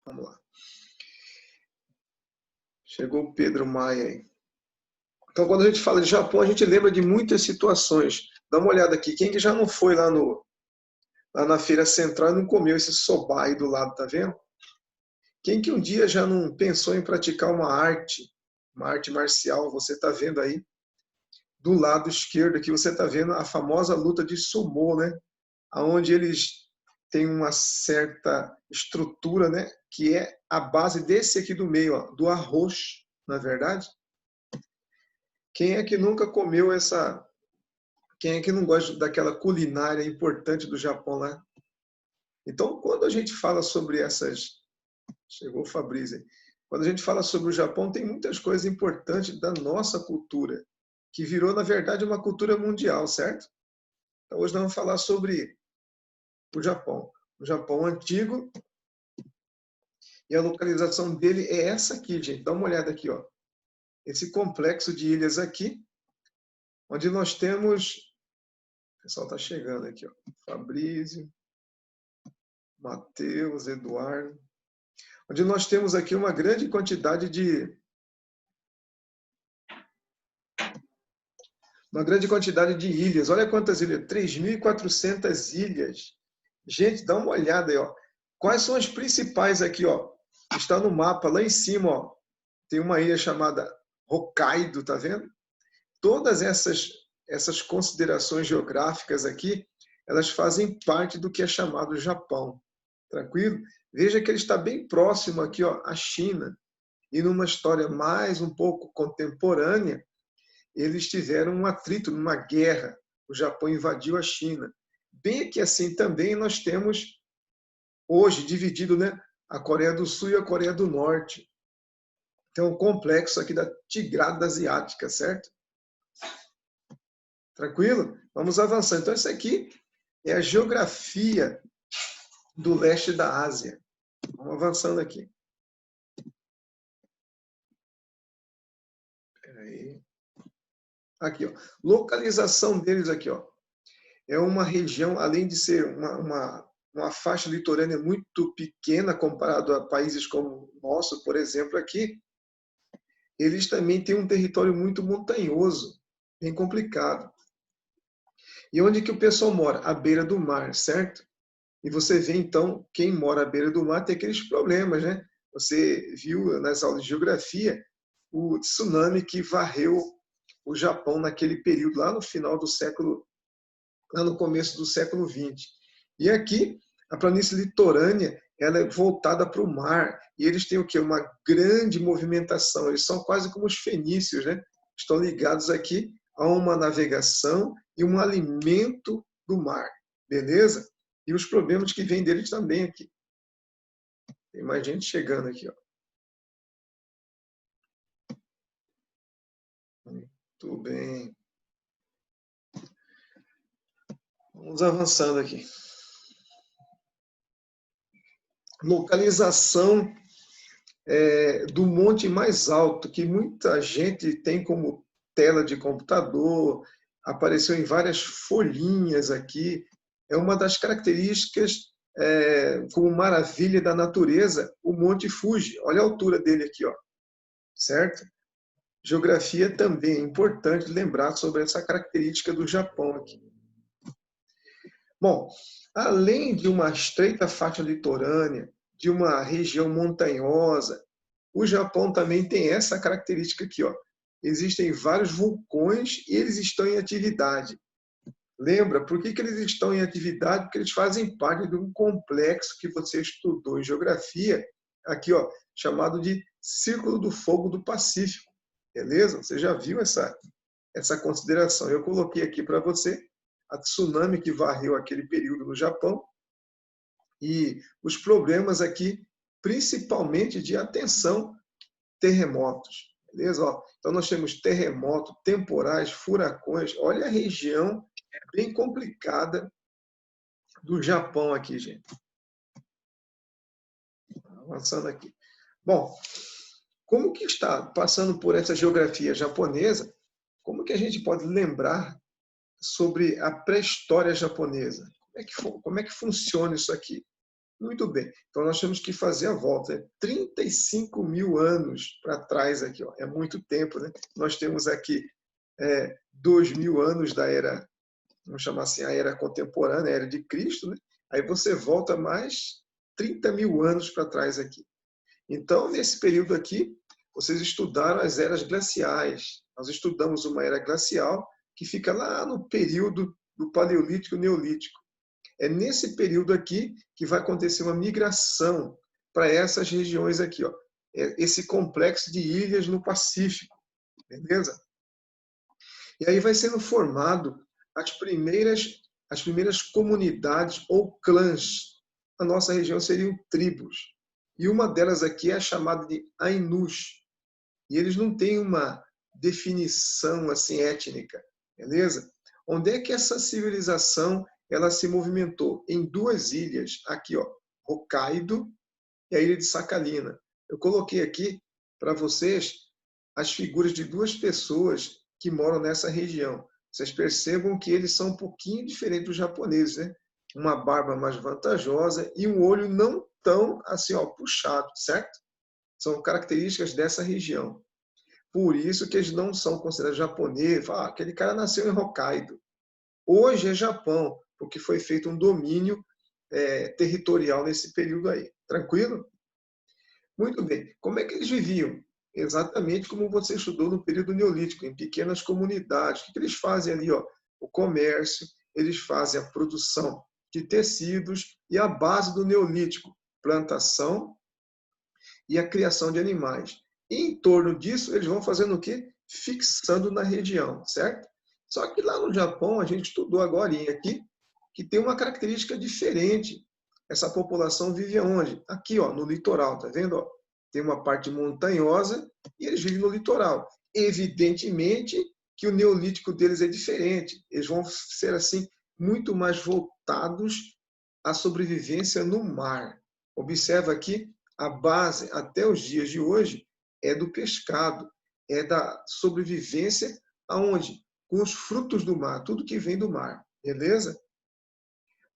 Vamos lá. Chegou o Pedro Maia aí. Então, quando a gente fala de Japão, a gente lembra de muitas situações. Dá uma olhada aqui. Quem que já não foi lá na Feira Central e não comeu esse soba aí do lado, tá vendo? Quem que um dia já não pensou em praticar uma arte marcial? Você está vendo aí, do lado esquerdo aqui, você está vendo a famosa luta de sumô, né? Onde eles têm uma certa estrutura, né? Que é a base desse aqui do meio, ó, do arroz, na verdade. Quem é que nunca comeu essa... Quem é que não gosta daquela culinária importante do Japão lá? Então, quando a gente fala sobre essas... Chegou o Fabrício aí. Quando a gente fala sobre o Japão, tem muitas coisas importantes da nossa cultura, que virou, na verdade, uma cultura mundial, certo? Então, hoje nós vamos falar sobre o Japão. O Japão antigo. E a localização dele é essa aqui, gente. Dá uma olhada aqui, ó. Esse complexo de ilhas aqui, onde nós temos... O pessoal está chegando aqui, ó. Fabrício, Matheus, Eduardo. Onde nós temos aqui uma grande quantidade de... ilhas. Olha quantas ilhas. 3.400 ilhas. Gente, dá uma olhada aí, ó. Quais são as principais aqui, ó? Está no mapa, lá em cima, ó. Tem uma ilha chamada Hokkaido, tá vendo? Todas essas considerações geográficas aqui, elas fazem parte do que é chamado Japão. Tranquilo? Veja que ele está bem próximo aqui, ó, à China. E numa história mais um pouco contemporânea, eles tiveram um atrito, numa guerra. O Japão invadiu a China. Bem aqui assim também nós temos, hoje, dividido, né, a Coreia do Sul e a Coreia do Norte. Então, o complexo aqui da Tigrada Asiática, certo? Tranquilo? Vamos avançar. Então, isso aqui é a geografia do leste da Ásia. Vamos avançando aqui. Peraí. Aqui, ó. Localização deles aqui, ó. É uma região, além de ser uma faixa litorânea muito pequena comparado a países como o nosso, por exemplo, aqui, eles também têm um território muito montanhoso, bem complicado. E onde que o pessoal mora? À beira do mar, certo? E você vê, então, quem mora à beira do mar tem aqueles problemas, né? Você viu nas aulas de geografia o tsunami que varreu o Japão naquele período, lá no final do século, lá no começo do século XX. E aqui, a planície litorânea, ela é voltada para o mar, e eles têm o quê? Uma grande movimentação, eles são quase como os fenícios, né? Estão ligados aqui a uma navegação e um alimento do mar, beleza? E os problemas que vêm deles também aqui. Tem mais gente chegando aqui, ó. Muito bem. Vamos avançando aqui. Localização do monte mais alto, que muita gente tem como tela de computador, apareceu em várias folhinhas aqui. É uma das características, como maravilha da natureza, o Monte Fuji. Olha a altura dele aqui, ó. Certo? Geografia também é importante lembrar sobre essa característica do Japão aqui. Bom, além de uma estreita faixa litorânea, de uma região montanhosa, o Japão também tem essa característica aqui, ó. Existem vários vulcões e eles estão em atividade. Lembra, por que eles estão em atividade? Porque eles fazem parte de um complexo que você estudou em geografia, aqui, ó, chamado de Círculo do Fogo do Pacífico. Beleza? Você já viu essa consideração. Eu coloquei aqui para você a tsunami que varreu aquele período no Japão e os problemas aqui, principalmente de atenção, terremotos. Beleza? Ó, então nós temos terremoto, temporais, furacões. Olha a região bem complicada do Japão aqui, gente. Avançando aqui. Bom, como que está passando por essa geografia japonesa? Como que a gente pode lembrar sobre a pré-história japonesa? Como é que funciona isso aqui? Muito bem. Então, nós temos que fazer a volta. 35 mil anos para trás aqui. Ó. É muito tempo, né? Nós temos aqui 2.000 anos da era, vamos chamar assim, a era contemporânea, a era de Cristo, né? Aí você volta mais 30 mil anos para trás aqui. Então, nesse período aqui, vocês estudaram as eras glaciais. Nós estudamos uma era glacial que fica lá no período do Paleolítico e Neolítico. É nesse período aqui que vai acontecer uma migração para essas regiões aqui, ó. Esse complexo de ilhas no Pacífico, beleza? E aí vai sendo formado as primeiras comunidades ou clãs. Na nossa região seriam tribos. E uma delas aqui é a chamada de Ainus. E eles não têm uma definição assim étnica, beleza? Onde é que essa civilização ela se movimentou? Em duas ilhas, aqui, ó, Hokkaido e a ilha de Sakhalina. Eu coloquei aqui para vocês as figuras de duas pessoas que moram nessa região. Vocês percebam que eles são um pouquinho diferentes dos japoneses, né? Uma barba mais vantajosa e um olho não tão assim, ó, puxado, certo? São características dessa região. Por isso que eles não são considerados japoneses. Aquele cara nasceu em Hokkaido. Hoje é Japão, porque foi feito um domínio territorial nesse período aí. Tranquilo? Muito bem. Como é que eles viviam? Exatamente como você estudou no período neolítico, em pequenas comunidades. O que eles fazem ali? Ó? O comércio, eles fazem a produção de tecidos e a base do neolítico, plantação e a criação de animais. E em torno disso, eles vão fazendo o quê? Fixando na região, certo? Só que lá no Japão, a gente estudou agora aqui, que tem uma característica diferente. Essa população vive onde? Aqui, ó, no litoral, tá vendo? Ó? Tem uma parte montanhosa e eles vivem no litoral. Evidentemente que o neolítico deles é diferente. Eles vão ser, assim, muito mais voltados à sobrevivência no mar. Observa aqui, a base, até os dias de hoje, é do pescado, é da sobrevivência aonde? Com os frutos do mar, tudo que vem do mar, beleza?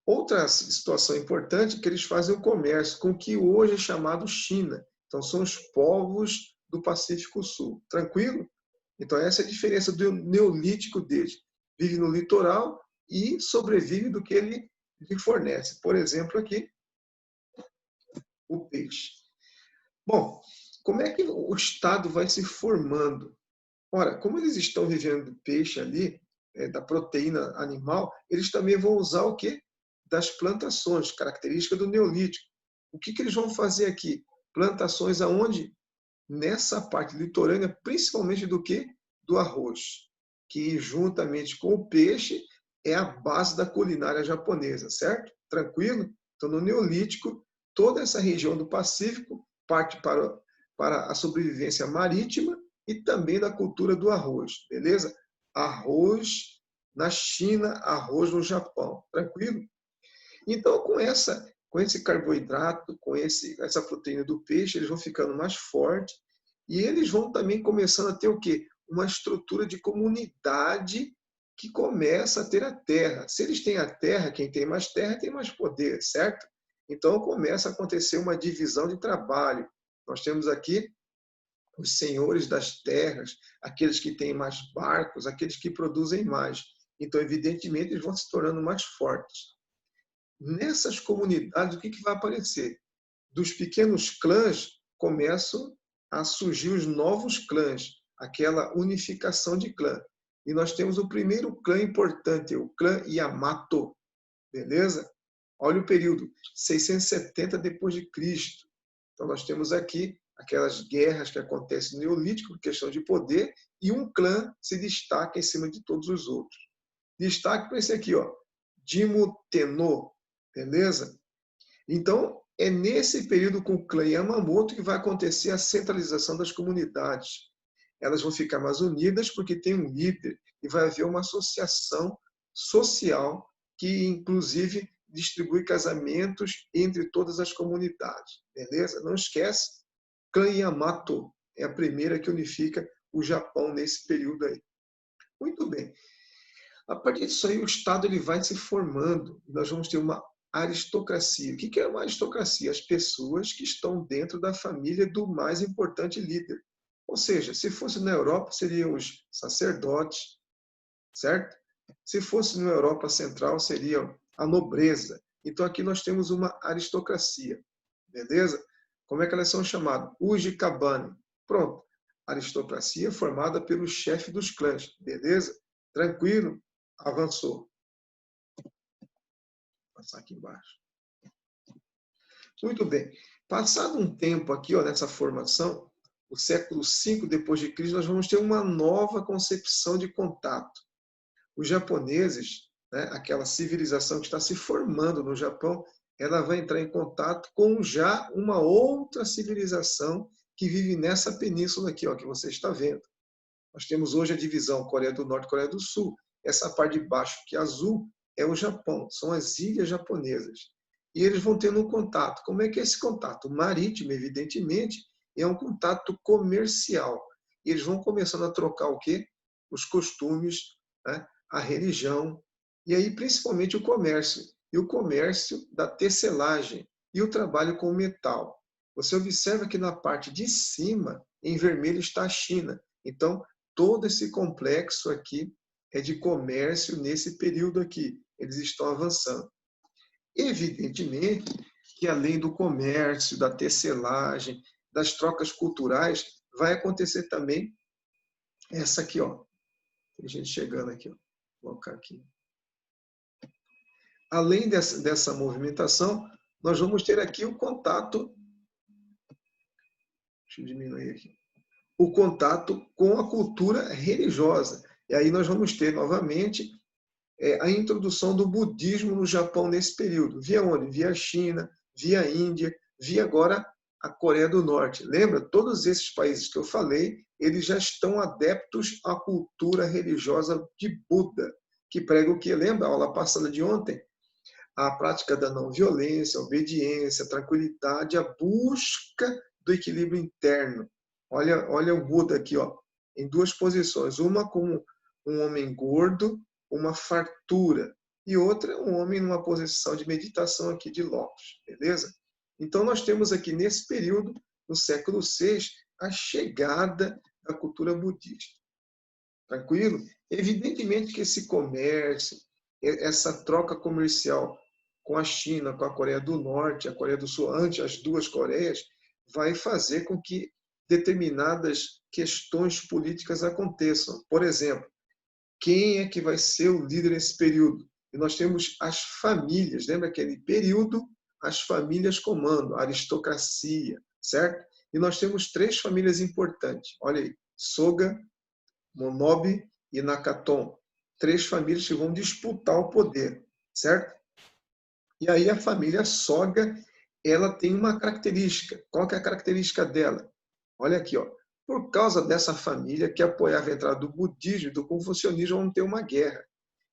Outra situação importante é que eles fazem o comércio com o que hoje é chamado China. Então, são os povos do Pacífico Sul. Tranquilo? Então, essa é a diferença do neolítico deles. Vive no litoral e sobrevive do que ele lhe fornece. Por exemplo, aqui, o peixe. Bom, como é que o Estado vai se formando? Ora, como eles estão vivendo do peixe ali, da proteína animal, eles também vão usar o quê? Das plantações, característica do neolítico. O que eles vão fazer aqui? Plantações aonde? Nessa parte litorânea, principalmente do quê? Do arroz, que juntamente com o peixe é a base da culinária japonesa, certo? Tranquilo? Então, no neolítico, toda essa região do Pacífico parte para a sobrevivência marítima e também da cultura do arroz, beleza? Arroz na China, arroz no Japão, tranquilo? Então, com esse carboidrato, com essa proteína do peixe, eles vão ficando mais fortes e eles vão também começando a ter o quê? Uma estrutura de comunidade que começa a ter a terra. Se eles têm a terra, quem tem mais terra tem mais poder, certo? Então começa a acontecer uma divisão de trabalho. Nós temos aqui os senhores das terras, aqueles que têm mais barcos, aqueles que produzem mais. Então, evidentemente, eles vão se tornando mais fortes. Nessas comunidades, o que vai aparecer? Dos pequenos clãs começam a surgir os novos clãs, aquela unificação de clã. E nós temos o primeiro clã importante, o clã Yamato, beleza? Olha o período, 670 depois de Cristo. Então nós temos aqui aquelas guerras que acontecem no Neolítico por questão de poder e um clã se destaca em cima de todos os outros. Destaque para esse aqui, ó, Jimmu Tenno, beleza? Então, é nesse período com o clã Yamamoto que vai acontecer a centralização das comunidades. Elas vão ficar mais unidas porque tem um líder e vai haver uma associação social que, inclusive, distribui casamentos entre todas as comunidades. Beleza? Não esquece, clã Yamato é a primeira que unifica o Japão nesse período aí. Muito bem. A partir disso aí, o Estado ele vai se formando. Nós vamos ter uma aristocracia. O que é uma aristocracia? As pessoas que estão dentro da família do mais importante líder. Ou seja, se fosse na Europa, seriam os sacerdotes, certo? Se fosse na Europa Central, seria a nobreza. Então aqui nós temos uma aristocracia, beleza? Como é que elas são chamadas? Ujikabane. Pronto. Aristocracia formada pelo chefe dos clãs, beleza? Tranquilo? Avançou. Vou passar aqui embaixo. Muito bem. Passado um tempo aqui, ó, nessa formação, o século V depois de Cristo, nós vamos ter uma nova concepção de contato. Os japoneses, né, aquela civilização que está se formando no Japão, ela vai entrar em contato com já uma outra civilização que vive nessa península aqui, ó, que você está vendo. Nós temos hoje a divisão Coreia do Norte e Coreia do Sul. Essa parte de baixo, que é azul, é o Japão, são as ilhas japonesas. E eles vão tendo um contato. Como é que é esse contato? Marítimo, evidentemente, é um contato comercial. E eles vão começando a trocar o quê? Os costumes, né? A religião, e aí principalmente o comércio. E o comércio da tecelagem e o trabalho com metal. Você observa que na parte de cima, em vermelho, está a China. Então, todo esse complexo aqui é de comércio nesse período aqui. Eles estão avançando. Evidentemente que além do comércio, da tecelagem, das trocas culturais, vai acontecer também essa aqui, ó. Tem gente chegando aqui, ó. Vou colocar aqui. Além dessa movimentação, nós vamos ter aqui o contato. Deixa eu diminuir aqui. O contato com a cultura religiosa. E aí nós vamos ter novamente a introdução do budismo no Japão nesse período. Via onde? Via a China, via a Índia, via agora a Coreia do Norte. Lembra? Todos esses países que eu falei, eles já estão adeptos à cultura religiosa de Buda, que prega o que? Lembra a aula passada de ontem? A prática da não violência, a obediência, a tranquilidade, a busca do equilíbrio interno. Olha o Buda aqui, ó, em duas posições. Uma como um homem gordo, uma fartura, e outra um homem numa posição de meditação aqui de lótus, beleza? Então nós temos aqui nesse período, no século VI, a chegada da cultura budista. Tranquilo? Evidentemente que esse comércio, essa troca comercial com a China, com a Coreia do Norte, a Coreia do Sul, ante as duas Coreias, vai fazer com que determinadas questões políticas aconteçam. Por exemplo, quem é que vai ser o líder nesse período? E nós temos as famílias, lembra aquele período? As famílias comandam, a aristocracia, certo? E nós temos três famílias importantes. Olha aí, Soga, Monobe e Nakaton. Três famílias que vão disputar o poder, certo? E aí a família Soga, ela tem uma característica. Qual que é a característica dela? Olha aqui, ó. Por causa dessa família que apoiava a entrada do budismo e do confucionismo, vão ter uma guerra.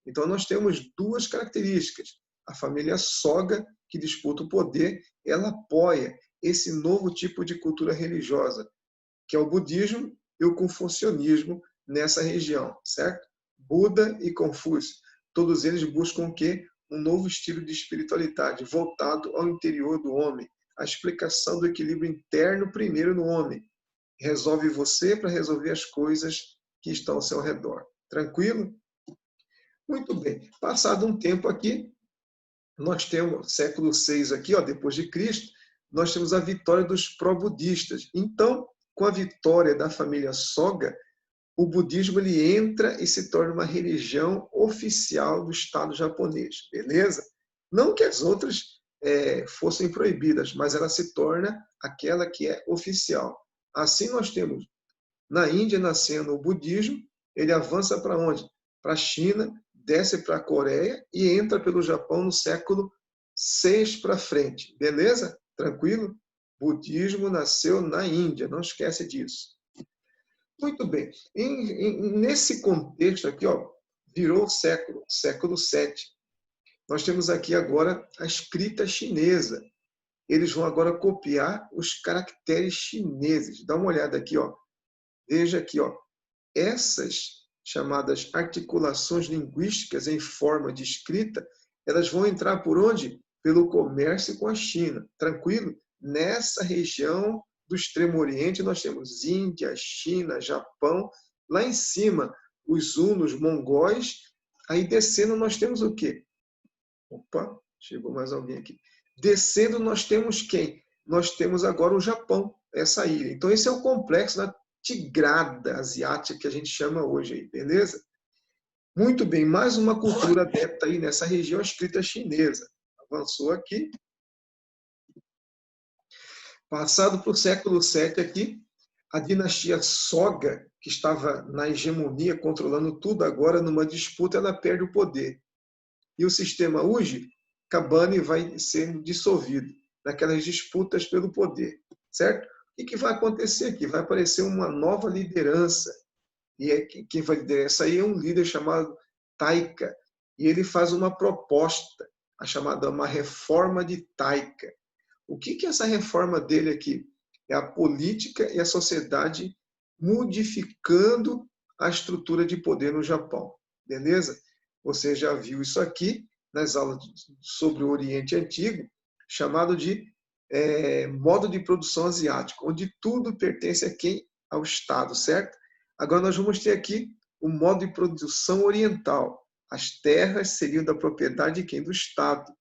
Então nós temos duas características. A família Soga, que disputa o poder, ela apoia esse novo tipo de cultura religiosa, que é o budismo e o confucionismo nessa região, certo? Buda e Confúcio, todos eles buscam o quê? Um novo estilo de espiritualidade, voltado ao interior do homem, a explicação do equilíbrio interno primeiro no homem. Resolve você para resolver as coisas que estão ao seu redor. Tranquilo? Muito bem. Passado um tempo aqui, nós temos século VI aqui, ó, depois de Cristo, nós temos a vitória dos pró-budistas. Então, com a vitória da família Soga, o budismo ele entra e se torna uma religião oficial do Estado japonês, beleza? Não que as outras fossem proibidas, mas ela se torna aquela que é oficial. Assim nós temos na Índia nascendo o budismo, ele avança para onde? Para a China, desce para a Coreia e entra pelo Japão no século VI para frente, beleza? Tranquilo? Budismo nasceu na Índia, não esquece disso. Muito bem. Nesse contexto aqui, ó, virou o século VII. Nós temos aqui agora a escrita chinesa. Eles vão agora copiar os caracteres chineses. Dá uma olhada aqui, ó. Veja aqui, ó. Essas chamadas articulações linguísticas em forma de escrita, elas vão entrar por onde? pelo comércio com a China. Tranquilo? Nessa região do Extremo Oriente nós temos Índia, China, Japão. Lá em cima, os hunos, mongóis. Aí descendo nós temos o quê? Opa, chegou mais alguém aqui. Descendo nós temos quem? Nós temos agora o Japão, essa ilha. Então esse é o complexo da Tigrada asiática que a gente chama hoje aí, beleza? Muito bem, mais uma cultura adepta aí nessa região, escrita chinesa. Avançou aqui. Passado para o século VII aqui, a dinastia Soga, que estava na hegemonia, controlando tudo, agora numa disputa ela perde o poder. E o sistema Uji, Kabani vai sendo dissolvido naquelas disputas pelo poder, certo? O que vai acontecer aqui? Vai aparecer uma nova liderança. E quem vai liderar essa aí é um líder chamado Taika. E ele faz uma proposta, a chamada uma reforma de Taika. O que é essa reforma dele aqui? É a política e a sociedade modificando a estrutura de poder no Japão. Beleza? Você já viu isso aqui nas aulas sobre o Oriente Antigo, chamado de modo de produção asiático, onde tudo pertence a quem? Ao Estado, certo? Agora nós vamos ter aqui o modo de produção oriental. As terras seriam da propriedade de quem? Do Estado.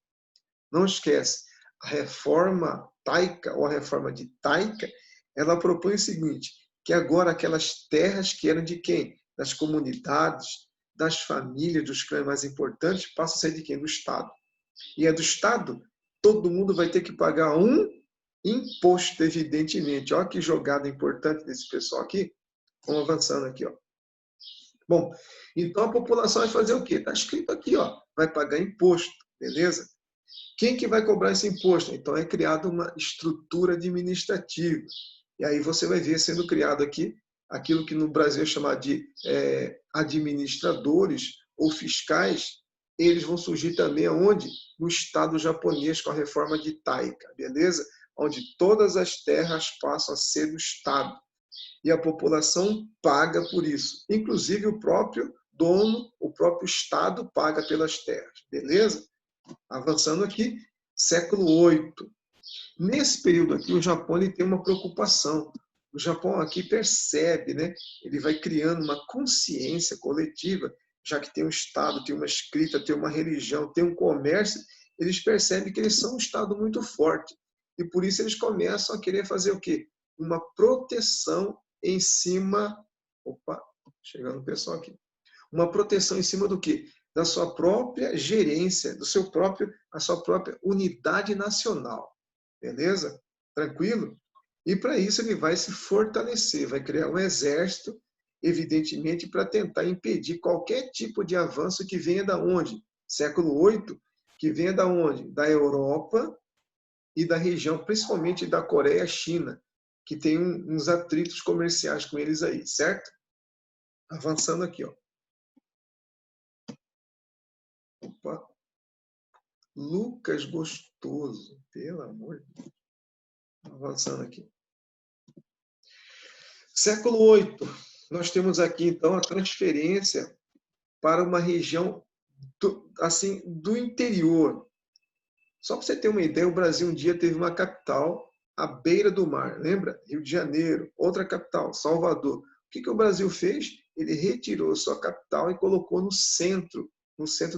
Não esquece, a reforma Taika, ou a reforma de Taika, ela propõe o seguinte, que agora aquelas terras que eram de quem? Das comunidades, das famílias, dos clãs mais importantes, passam a ser de quem? Do Estado. E é do Estado, todo mundo vai ter que pagar um imposto, evidentemente. Olha que jogada importante desse pessoal aqui. Vamos avançando aqui, ó. Bom, então a população vai fazer o quê? Está escrito aqui, ó, vai pagar imposto, beleza? Quem que vai cobrar esse imposto? Então é criada uma estrutura administrativa. E aí você vai ver sendo criado aqui aquilo que no Brasil é chamado de administradores ou fiscais. Eles vão surgir também aonde? No Estado japonês com a reforma de Taika, beleza? Onde todas as terras passam a ser do Estado. E a população paga por isso. Inclusive o próprio dono, o próprio Estado paga pelas terras, beleza? Avançando aqui, século VIII. Nesse período aqui, o Japão ele tem uma preocupação. O Japão aqui percebe, né? Ele vai criando uma consciência coletiva, já que tem um Estado, tem uma escrita, tem uma religião, tem um comércio, eles percebem que eles são um Estado muito forte. E por isso eles começam a querer fazer o quê? Uma proteção em cima... Opa, chegando o pessoal aqui. Uma proteção em cima do quê? Da sua própria gerência, a sua própria unidade nacional. Beleza? Tranquilo? E para isso ele vai se fortalecer, vai criar um exército, evidentemente, para tentar impedir qualquer tipo de avanço que venha da onde? Século VIII, que venha da onde? Da Europa e da região, principalmente da Coreia e China, que tem uns atritos comerciais com eles aí, certo? Avançando aqui, ó. Opa. Lucas Gostoso, pelo amor de Deus. Avançando aqui. Século VIII, nós temos aqui então a transferência para uma região do interior. Só para você ter uma ideia, o Brasil um dia teve uma capital à beira do mar, lembra? Rio de Janeiro, outra capital, Salvador. O que o Brasil fez? Ele retirou sua capital e colocou no centro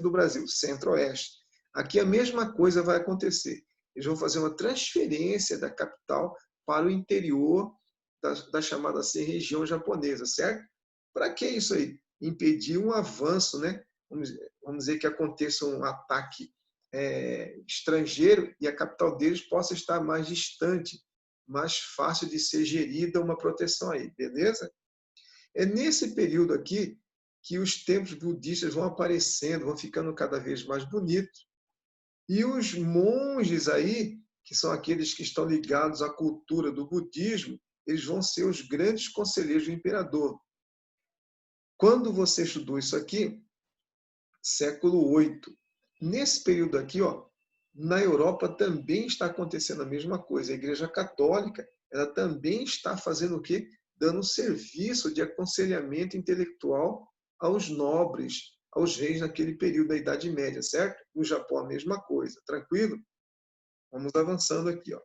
do Brasil, centro-oeste. Aqui a mesma coisa vai acontecer. Eles vão fazer uma transferência da capital para o interior da chamada assim, região japonesa, certo? Para que isso aí? Impedir um avanço, né? Vamos dizer que aconteça um ataque estrangeiro e a capital deles possa estar mais distante, mais fácil de ser gerida uma proteção aí, beleza? É nesse período aqui que os templos budistas vão aparecendo, vão ficando cada vez mais bonitos. E os monges aí, que são aqueles que estão ligados à cultura do budismo, eles vão ser os grandes conselheiros do imperador. Quando você estudou isso aqui, século VIII, nesse período aqui, ó, na Europa também está acontecendo a mesma coisa. A Igreja Católica, ela também está fazendo o quê? Dando serviço de aconselhamento intelectual aos nobres, aos reis naquele período da Idade Média, certo? No Japão a mesma coisa, tranquilo? Vamos avançando aqui, ó.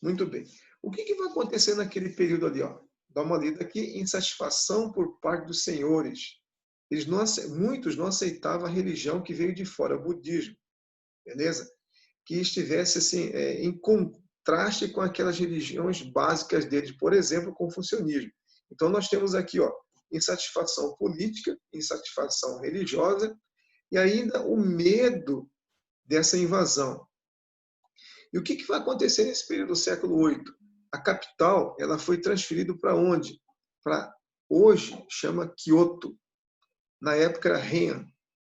Muito bem. O que vai acontecer naquele período ali, ó? Dá uma lida aqui. Insatisfação por parte dos senhores. Muitos não aceitavam a religião que veio de fora, o budismo, beleza? Que estivesse assim, em contraste com aquelas religiões básicas deles, por exemplo, o confucionismo. Então nós temos aqui, ó, insatisfação política, insatisfação religiosa e ainda o medo dessa invasão. E o que vai acontecer nesse período do século VIII? A capital ela foi transferida para onde? Para hoje chama Kyoto. Na época era Heian.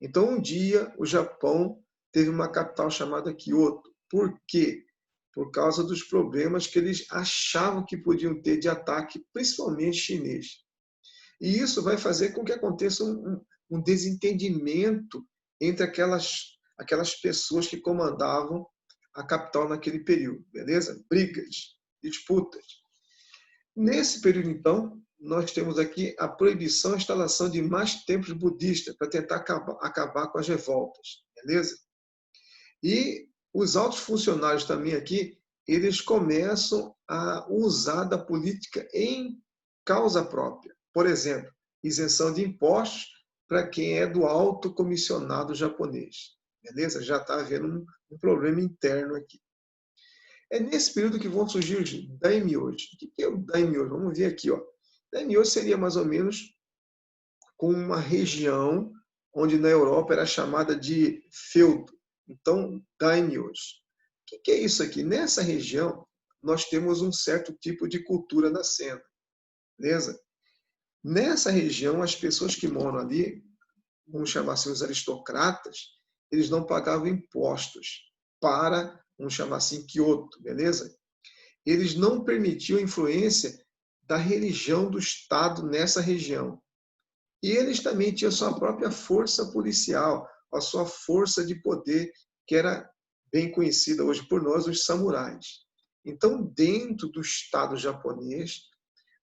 Então um dia o Japão teve uma capital chamada Kyoto. Por quê? Por causa dos problemas que eles achavam que podiam ter de ataque, principalmente chinês. E isso vai fazer com que aconteça um desentendimento entre aquelas pessoas que comandavam a capital naquele período, beleza? Brigas, disputas. Nesse período, então, nós temos aqui a proibição e instalação de mais templos budistas para tentar acabar com as revoltas, beleza? E os altos funcionários também aqui, eles começam a usar da política em causa própria. Por exemplo, isenção de impostos para quem é do alto comissionado japonês. Beleza? Já está havendo um problema interno aqui. É nesse período que vão surgir os daimyos. O que é o daimyo? Vamos ver aqui. Ó. Daimyo seria mais ou menos com uma região onde na Europa era chamada de feudo. Então, daimyos. O que é isso aqui? Nessa região, nós temos um certo tipo de cultura nascendo. Beleza? Nessa região, as pessoas que moram ali, vamos chamar assim, os aristocratas, eles não pagavam impostos para, vamos chamar assim, Kyoto, beleza? Eles não permitiam a influência da religião do Estado nessa região. E eles também tinham a sua própria força policial, a sua força de poder, que era bem conhecida hoje por nós, os samurais. Então, dentro do Estado japonês,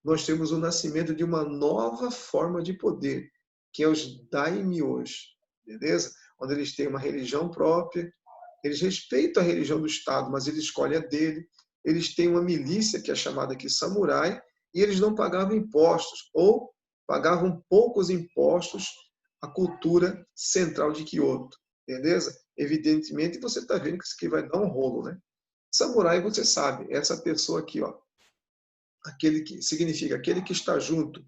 nós temos o nascimento de uma nova forma de poder, que é os daimyos, beleza? Onde eles têm uma religião própria, eles respeitam a religião do Estado, mas eles escolhem a dele, eles têm uma milícia, que é chamada aqui samurai, e eles não pagavam impostos, ou pagavam poucos impostos à cultura central de Kyoto, beleza? Evidentemente, você está vendo que isso aqui vai dar um rolo, né? Samurai, você sabe, essa pessoa aqui, ó, aquele que significa aquele que está junto,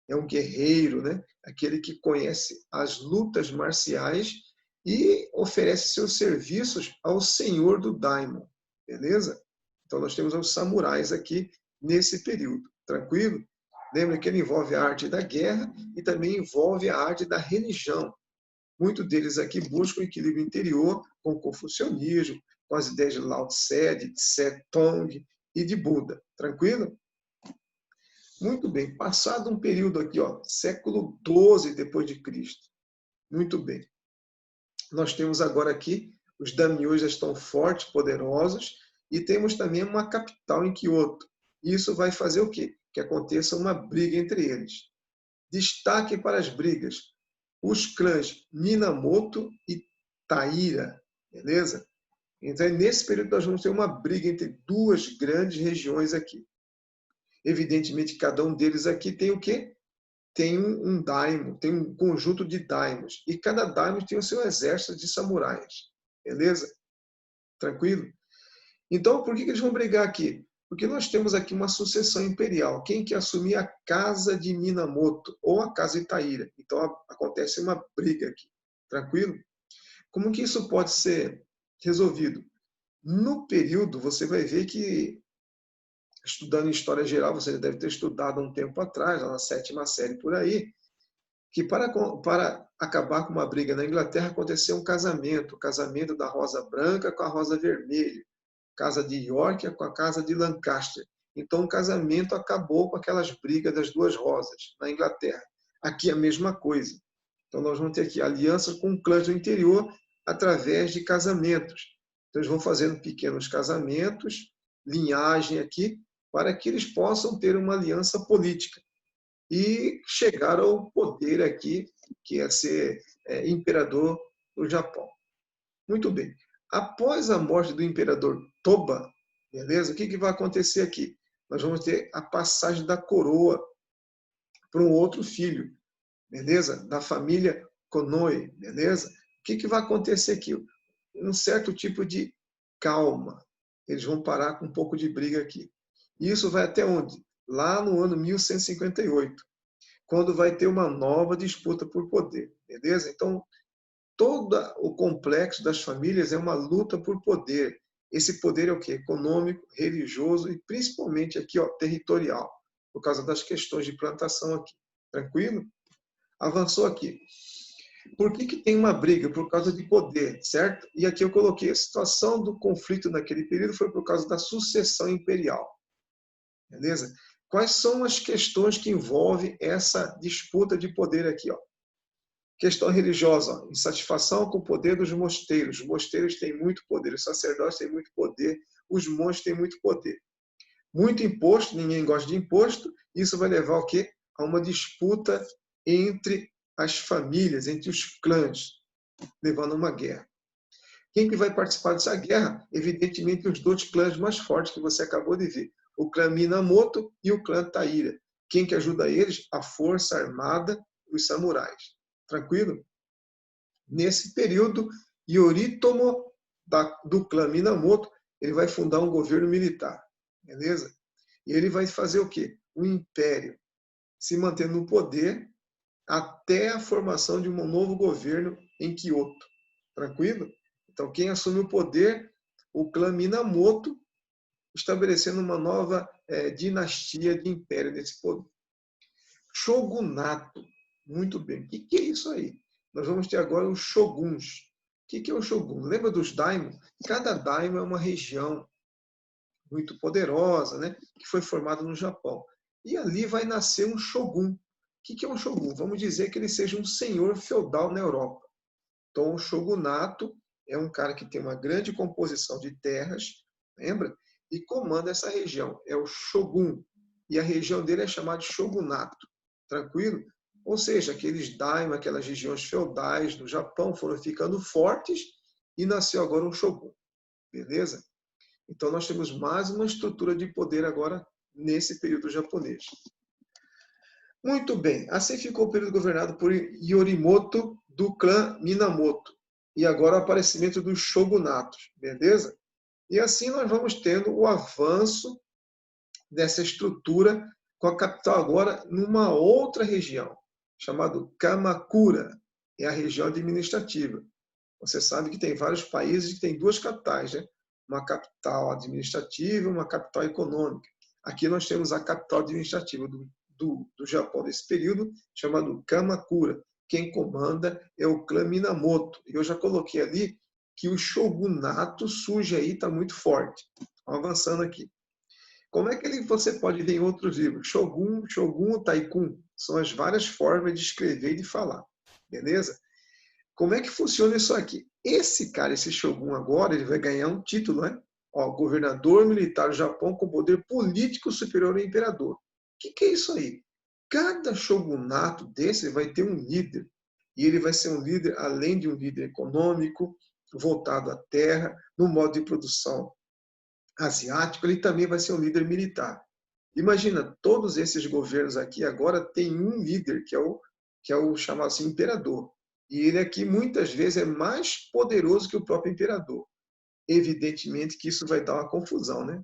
é um guerreiro, né? Aquele que conhece as lutas marciais e oferece seus serviços ao senhor do daimon, beleza? Então nós temos os samurais aqui nesse período, tranquilo? Lembra que ele envolve a arte da guerra e também envolve a arte da religião. Muitos deles aqui buscam o equilíbrio interior com o confucionismo, com as ideias de Lao Tse, de Tse Tong e de Buda, tranquilo? Muito bem, passado um período aqui, ó, século XII depois de Cristo. Muito bem. Nós temos agora aqui, os daimyos já estão fortes, poderosos, e temos também uma capital em Kyoto. Isso vai fazer o quê? Que aconteça uma briga entre eles. Destaque para as brigas. Os clãs Minamoto e Taira, beleza? Então, nesse período, nós vamos ter uma briga entre duas grandes regiões aqui. Evidentemente, cada um deles aqui tem o quê? Tem um daimon, tem um conjunto de daimons. E cada daimon tem o seu exército de samurais. Beleza? Tranquilo? Então, por que eles vão brigar aqui? Porque nós temos aqui uma sucessão imperial. Quem que assumir a casa de Minamoto ou a casa de Taira? Então, acontece uma briga aqui. Tranquilo? Como que isso pode ser resolvido? No período, você vai ver que estudando história geral, você deve ter estudado um tempo atrás, na 7ª série por aí, que para acabar com uma briga na Inglaterra aconteceu um casamento, o casamento da Rosa Branca com a Rosa Vermelha, casa de York com a casa de Lancaster. Então o casamento acabou com aquelas brigas das duas rosas na Inglaterra. Aqui a mesma coisa. Então nós vamos ter aqui alianças com clãs do interior através de casamentos. Então eles vão fazendo pequenos casamentos, linhagem aqui, para que eles possam ter uma aliança política e chegar ao poder aqui, que é ser imperador do Japão. Muito bem. Após a morte do imperador Toba, beleza? O que vai acontecer aqui? Nós vamos ter a passagem da coroa para um outro filho, beleza? Da família Konoe, beleza? O que vai acontecer aqui? Um certo tipo de calma. Eles vão parar com um pouco de briga aqui. E isso vai até onde? Lá no ano 1158, quando vai ter uma nova disputa por poder, beleza? Então, todo o complexo das famílias é uma luta por poder. Esse poder é o quê? Econômico, religioso e principalmente aqui, ó, territorial, por causa das questões de plantação aqui. Tranquilo? Avançou aqui. Por que tem uma briga? Por causa de poder, certo? E aqui eu coloquei a situação do conflito naquele período foi por causa da sucessão imperial. Beleza? Quais são as questões que envolvem essa disputa de poder aqui, ó? Questão religiosa, insatisfação com o poder dos mosteiros. Os mosteiros têm muito poder, os sacerdotes têm muito poder, os monges têm muito poder. Muito imposto, ninguém gosta de imposto, isso vai levar ao quê? A uma disputa entre as famílias, entre os clãs, levando a uma guerra. Quem que vai participar dessa guerra? Evidentemente, os dois clãs mais fortes que você acabou de ver. O clã Minamoto e o clã Taira. Quem que ajuda eles? A força armada, os samurais. Tranquilo? Nesse período, Yoritomo, do clã Minamoto, ele vai fundar um governo militar. Beleza? E ele vai fazer o quê? Um império, se mantendo no poder até a formação de um novo governo em Kyoto. Tranquilo? Então, quem assume o poder? O clã Minamoto, estabelecendo uma nova dinastia de império nesse poder. Shogunato. Muito bem. O que é isso aí? Nós vamos ter agora os shoguns. O que é o shogun? Lembra dos daimon? Cada daimon é uma região muito poderosa, né? Que foi formada no Japão. E ali vai nascer um shogun. O que é um shogun? Vamos dizer que ele seja um senhor feudal na Europa. Então, o shogunato é um cara que tem uma grande composição de terras, lembra? E comanda essa região. É o shogun. E a região dele é chamada de shogunato. Tranquilo? Ou seja, aqueles daimon, aquelas regiões feudais do Japão foram ficando fortes e nasceu agora um shogun. Beleza? Então, nós temos mais uma estrutura de poder agora nesse período japonês. Muito bem, assim ficou o período governado por Yoritomo do clã Minamoto. E agora o aparecimento dos shogunatos, beleza? E assim nós vamos tendo o avanço dessa estrutura com a capital agora numa outra região, chamada Kamakura, é a região administrativa. Você sabe que tem vários países que têm duas capitais, né? Uma capital administrativa e uma capital econômica. Aqui nós temos a capital administrativa do Japão desse período, chamado Kamakura. Quem comanda é o clã Minamoto. E eu já coloquei ali que o shogunato surge aí, está muito forte. Avançando aqui. Como é que você pode ver em outros livros? Shogun, Shogun, Taikun. São as várias formas de escrever e de falar. Beleza? Como é que funciona isso aqui? Esse cara, esse Shogun agora, ele vai ganhar um título, né? Ó, governador militar do Japão com poder político superior ao imperador. O que é isso aí? Cada shogunato desse vai ter um líder. E ele vai ser um líder, além de um líder econômico, voltado à terra, no modo de produção asiático, ele também vai ser um líder militar. Imagina, todos esses governos aqui agora têm um líder, que é o chamado assim, imperador. E ele aqui, muitas vezes, é mais poderoso que o próprio imperador. Evidentemente que isso vai dar uma confusão, né?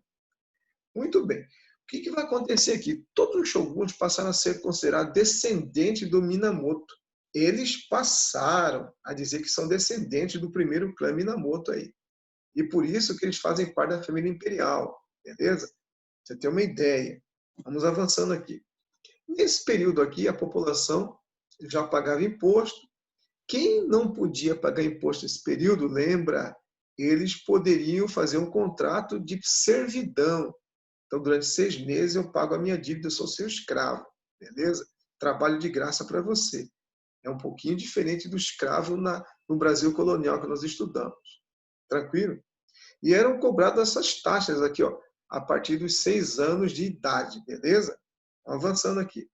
Muito bem. O que vai acontecer aqui? Todos os shoguns passaram a ser considerados descendentes do Minamoto. Eles passaram a dizer que são descendentes do primeiro clã Minamoto aí. E por isso que eles fazem parte da família imperial. Beleza? Você tem uma ideia. Vamos avançando aqui. Nesse período aqui, a população já pagava imposto. Quem não podia pagar imposto nesse período, lembra, eles poderiam fazer um contrato de servidão. Então, durante 6 meses eu pago a minha dívida, eu sou seu escravo, beleza? Trabalho de graça para você. É um pouquinho diferente do escravo no Brasil colonial que nós estudamos. Tranquilo? E eram cobradas essas taxas aqui, ó, a partir dos 6 anos de idade, beleza? Avançando aqui.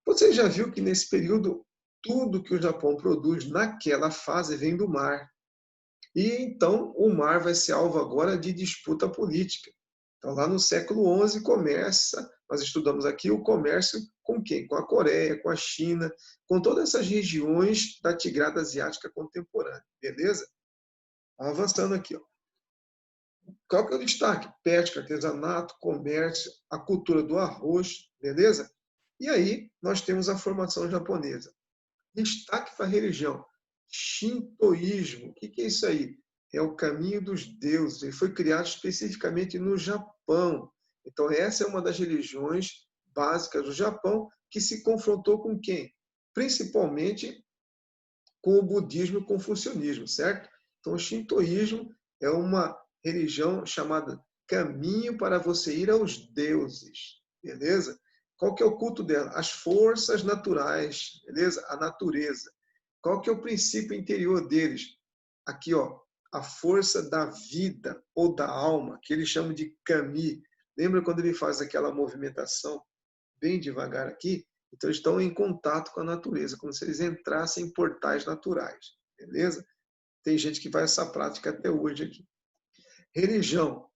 Você já viu que nesse período tudo que o Japão produz naquela fase vem do mar. E então o mar vai ser alvo agora de disputa política. Então lá no século XI começa, nós estudamos aqui o comércio com quem? Com a Coreia, com a China, com todas essas regiões da Tigrada Asiática contemporânea, beleza? Avançando aqui, ó. Qual que é o destaque? Pesca, artesanato, comércio, a cultura do arroz, beleza? E aí nós temos a formação japonesa. Destaque para a religião. Shintoísmo. O que é isso aí? É o caminho dos deuses. Ele foi criado especificamente no Japão. Então, essa é uma das religiões básicas do Japão que se confrontou com quem? Principalmente com o budismo e o confucionismo, certo? Então, o shintoísmo é uma religião chamada caminho para você ir aos deuses, beleza? Qual que é o culto dela? As forças naturais, beleza? A natureza. Qual que é o princípio interior deles? Aqui, ó, a força da vida ou da alma, que eles chamam de kami. Lembra quando ele faz aquela movimentação bem devagar aqui? Então, eles estão em contato com a natureza, como se eles entrassem em portais naturais, beleza? Tem gente que faz essa prática até hoje aqui. Religião.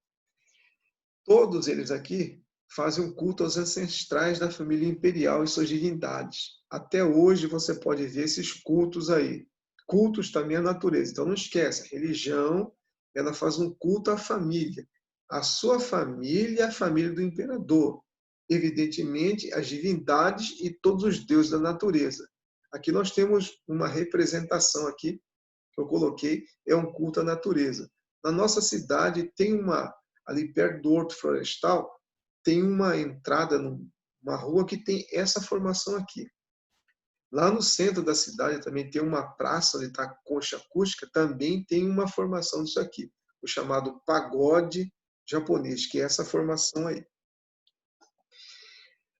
Todos eles aqui fazem um culto aos ancestrais da família imperial e suas divindades. Até hoje você pode ver esses cultos aí. Cultos também à natureza. Então não esquece, a religião, ela faz um culto à família. A sua família é a família do imperador. Evidentemente, as divindades e todos os deuses da natureza. Aqui nós temos uma representação aqui, que eu coloquei, é um culto à natureza. Na nossa cidade tem ali perto do Horto Florestal, tem uma entrada numa rua que tem essa formação aqui. Lá no centro da cidade também tem uma praça onde está a concha acústica, também tem uma formação disso aqui, o chamado pagode japonês, que é essa formação aí.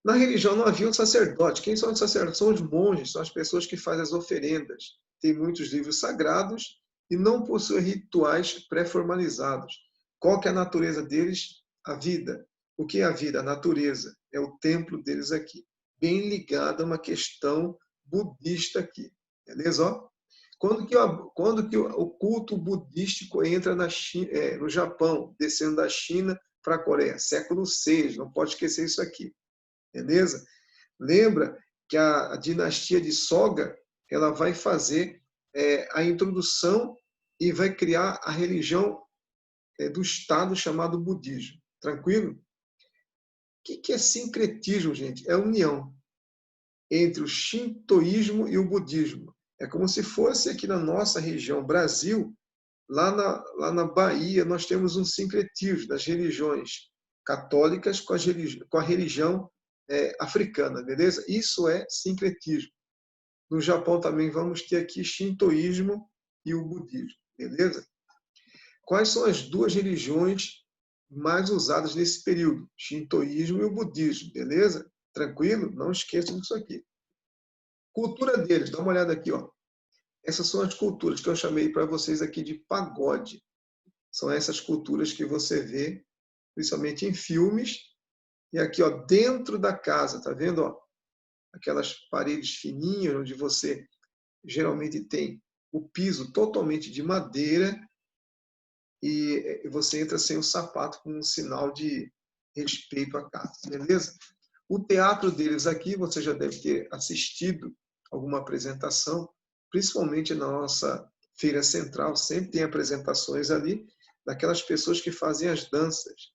Na religião não havia um sacerdote. Quem são os sacerdotes? São os monges, são as pessoas que fazem as oferendas. Tem muitos livros sagrados e não possuem rituais pré-formalizados. Qual que é a natureza deles? A vida. O que é a vida? A natureza. É o templo deles aqui. Bem ligado a uma questão budista aqui. Beleza? Ó? Quando que o culto budístico entra no Japão, descendo da China para a Coreia? Século VI, não pode esquecer isso aqui. Beleza? Lembra que a dinastia de Soga ela vai fazer a introdução e vai criar a religião do Estado chamado budismo. Tranquilo? O que é sincretismo, gente? É união entre o shintoísmo e o budismo. É como se fosse aqui na nossa região, Brasil, lá na Bahia, nós temos um sincretismo das religiões católicas com a religião africana, beleza? Isso é sincretismo. No Japão também vamos ter aqui shintoísmo e o budismo, beleza? Quais são as duas religiões mais usadas nesse período? Shintoísmo e o budismo, beleza? Tranquilo? Não esqueçam disso aqui. Cultura deles, dá uma olhada aqui, ó. Essas são as culturas que eu chamei para vocês aqui de pagode. São essas culturas que você vê, principalmente em filmes. E aqui, ó, dentro da casa, tá vendo? Ó, aquelas paredes fininhas, onde você geralmente tem o piso totalmente de madeira e você entra sem o sapato com um sinal de respeito à casa, beleza? O teatro deles aqui, você já deve ter assistido alguma apresentação, principalmente na nossa feira central, sempre tem apresentações ali daquelas pessoas que fazem as danças.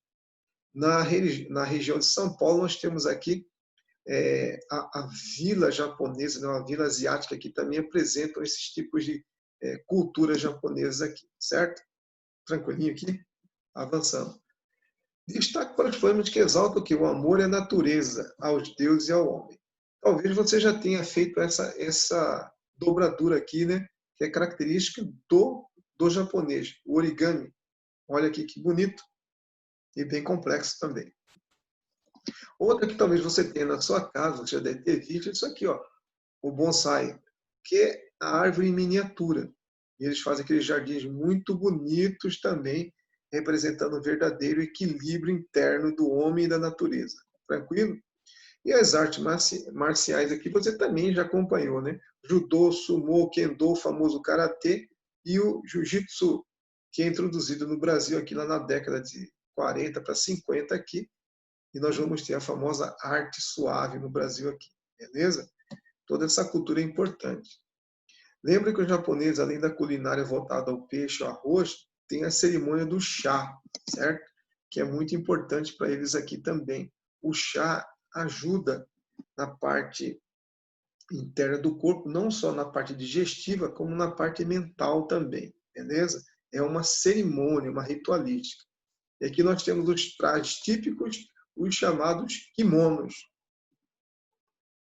Na região de São Paulo, nós temos aqui a vila japonesa, né, uma vila asiática que também apresentam esses tipos de culturas japonesas aqui, certo? Tranquilinho aqui? Avançando. Destaque para os poemas que exaltam que o amor é a natureza, aos deuses e ao homem. Talvez você já tenha feito essa dobradura aqui, né? Que é característica do japonês, o origami. Olha aqui que bonito e bem complexo também. Outra que talvez você tenha na sua casa, você já deve ter visto, é isso aqui, ó, o bonsai, que é a árvore em miniatura. E eles fazem aqueles jardins muito bonitos também, representando o verdadeiro equilíbrio interno do homem e da natureza. Tranquilo? E as artes marciais aqui você também já acompanhou, né? Judô, sumô, kendo, o famoso karatê e o jiu-jitsu que é introduzido no Brasil aqui lá na década de 40 para 50 aqui, e nós vamos ter a famosa arte suave no Brasil aqui, beleza? Toda essa cultura é importante. Lembra que os japoneses, além da culinária voltada ao peixe, ao arroz, tem a cerimônia do chá, certo? Que é muito importante para eles aqui também. O chá ajuda na parte interna do corpo, não só na parte digestiva, como na parte mental também, beleza? É uma cerimônia, uma ritualística. E aqui nós temos os trajes típicos, os chamados kimonos.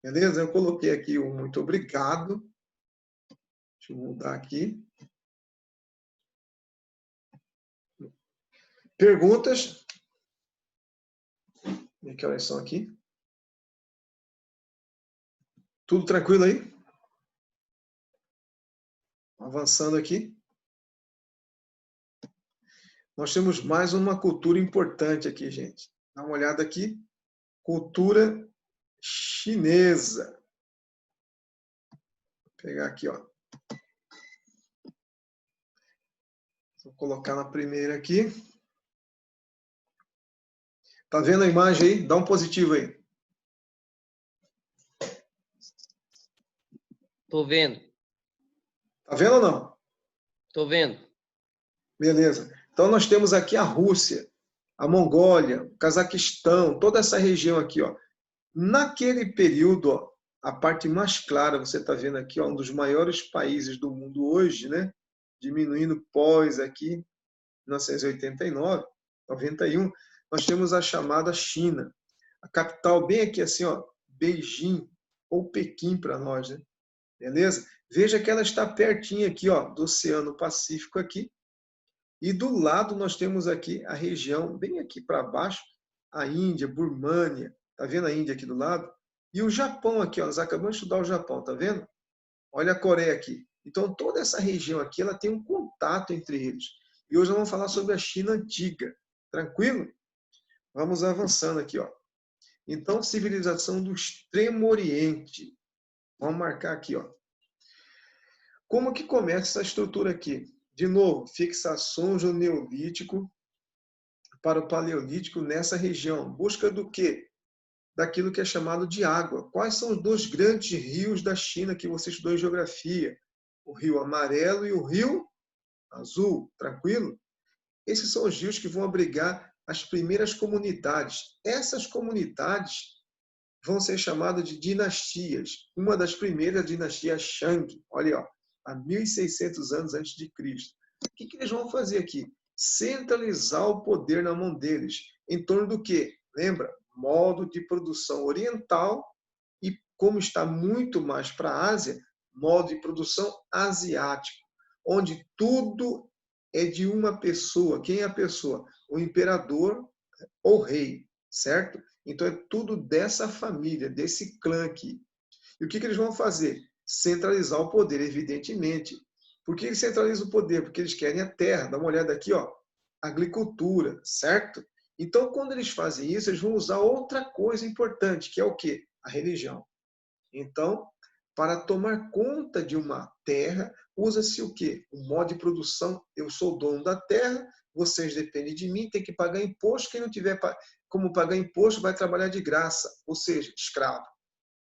Beleza? Eu coloquei aqui o muito obrigado. Deixa eu mudar aqui. Perguntas? E que horas são aqui? Tudo tranquilo aí? Avançando aqui. Nós temos mais uma cultura importante aqui, gente. Dá uma olhada aqui. Cultura chinesa. Vou pegar aqui, ó. Vou colocar na primeira aqui. Tá vendo a imagem aí? Dá um positivo aí. Tô vendo. Tá vendo ou não? Tô vendo. Beleza. Então nós temos aqui a Rússia, a Mongólia, o Cazaquistão, toda essa região aqui, ó. Naquele período, ó, a parte mais clara, você está vendo aqui, ó, um dos maiores países do mundo hoje, né? Diminuindo pós aqui, 1989, 91, nós temos a chamada China. A capital bem aqui assim, ó, Beijing ou Pequim para nós, né? Beleza? Veja que ela está pertinho aqui, ó, do Oceano Pacífico aqui. E do lado nós temos aqui a região, bem aqui para baixo, a Índia, Burmânia. Tá vendo a Índia aqui do lado? E o Japão aqui, ó, nós acabamos de estudar o Japão, tá vendo? Olha a Coreia aqui. Então toda essa região aqui, ela tem um contato entre eles. E hoje nós vamos falar sobre a China antiga. Tranquilo? Vamos avançando aqui, ó. Então, civilização do Extremo Oriente. Vamos marcar aqui, ó. Como que começa essa estrutura aqui? De novo, fixações do Neolítico para o Paleolítico nessa região. Busca do quê? Daquilo que é chamado de água. Quais são os dois grandes rios da China que você estudou em geografia? O Rio Amarelo e o Rio Azul. Tranquilo? Esses são os rios que vão abrigar as primeiras comunidades. Essas comunidades vão ser chamadas de dinastias. Uma das primeiras, a dinastia Shang. Olha, ó, há 1.600 anos antes de Cristo. O que eles vão fazer aqui? Centralizar o poder na mão deles. Em torno do quê? Lembra? Modo de produção oriental e, como está muito mais para a Ásia, modo de produção asiático, onde tudo é de uma pessoa. Quem é a pessoa? O imperador ou rei, certo? Então é tudo dessa família, desse clã aqui. E o que eles vão fazer? Centralizar o poder, evidentemente. Por que eles centralizam o poder? Porque eles querem a terra. Dá uma olhada aqui, ó. Agricultura, certo? Então, quando eles fazem isso, eles vão usar outra coisa importante, que é o quê? A religião. Então, para tomar conta de uma terra, usa-se o quê? O modo de produção, eu sou dono da terra, vocês dependem de mim, tem que pagar imposto, quem não tiver como pagar imposto vai trabalhar de graça, ou seja, escravo.